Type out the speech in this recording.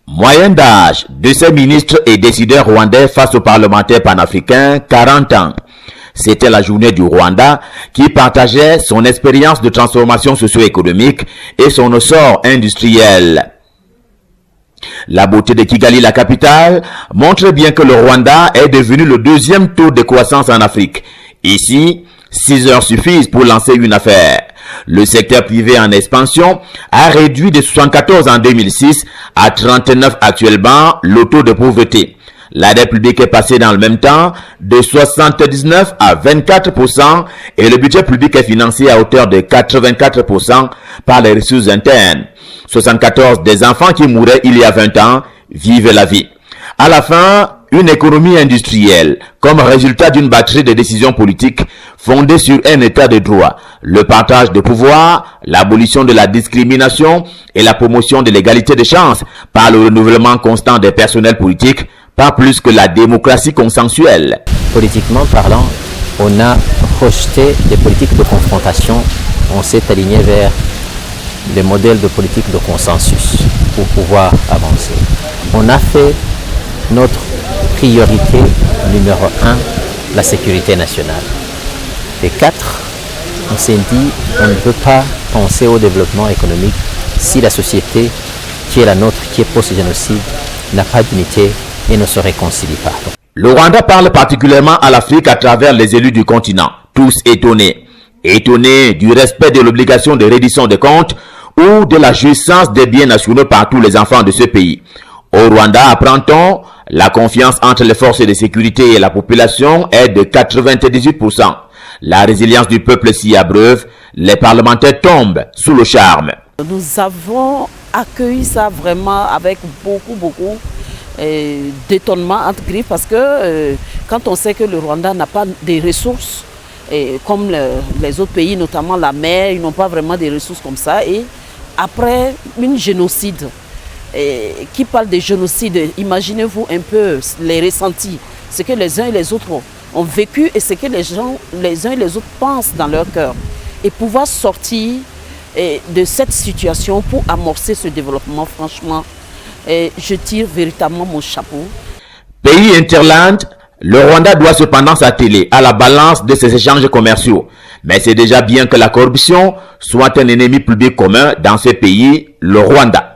Moyenne d'âge de ces ministres et décideurs rwandais face aux parlementaires panafricains, 40 ans. C'était la journée du Rwanda qui partageait son expérience de transformation socio-économique et son essor industriel. La beauté de Kigali, la capitale, montre bien que le Rwanda est devenu le deuxième taux de croissance en Afrique. Ici, 6 heures suffisent pour lancer une affaire. Le secteur privé en expansion a réduit de 74 en 2006 à 39 actuellement le taux de pauvreté. La dette publique est passée dans le même temps de 79 à 24% et le budget public est financé à hauteur de 84% par les ressources internes. 74 des enfants qui mouraient il y a 20 ans vivent la vie. À la fin, une économie industrielle, comme résultat d'une batterie de décisions politiques fondées sur un état de droit, le partage de pouvoir, l'abolition de la discrimination et la promotion de l'égalité des chances par le renouvellement constant des personnels politiques, pas plus que la démocratie consensuelle. Politiquement parlant, on a rejeté des politiques de confrontation, on s'est aligné vers des modèles de politique de consensus pour pouvoir avancer. On a fait notre priorité numéro 1, la sécurité nationale. Et 4, on s'est dit, on ne peut pas penser au développement économique si la société qui est la nôtre, qui est post-génocide, n'a pas d'unité et ne se réconcilie pas. Le Rwanda parle particulièrement à l'Afrique à travers les élus du continent, tous étonnés. Étonnés du respect de l'obligation de reddition des comptes ou de la jouissance des biens nationaux par tous les enfants de ce pays. Au Rwanda, apprend-on, la confiance entre les forces de sécurité et la population est de 98%. La résilience du peuple s'y abreuve, les parlementaires tombent sous le charme. Nous avons accueilli ça vraiment avec beaucoup d'étonnement entre griffes parce que quand on sait que le Rwanda n'a pas de ressources, comme les autres pays, notamment la mer, ils n'ont pas vraiment des ressources comme ça. Et après une génocide, qui parle de génocide, imaginez-vous un peu les ressentis, ce que les uns et les autres ont vécu et ce que les uns et les autres pensent dans leur cœur. Et pouvoir sortir de cette situation pour amorcer ce développement, franchement, je tire véritablement mon chapeau. Pays interland, le Rwanda doit cependant s'atteler à la balance de ses échanges commerciaux. Mais c'est déjà bien que la corruption soit un ennemi public commun dans ce pays, le Rwanda.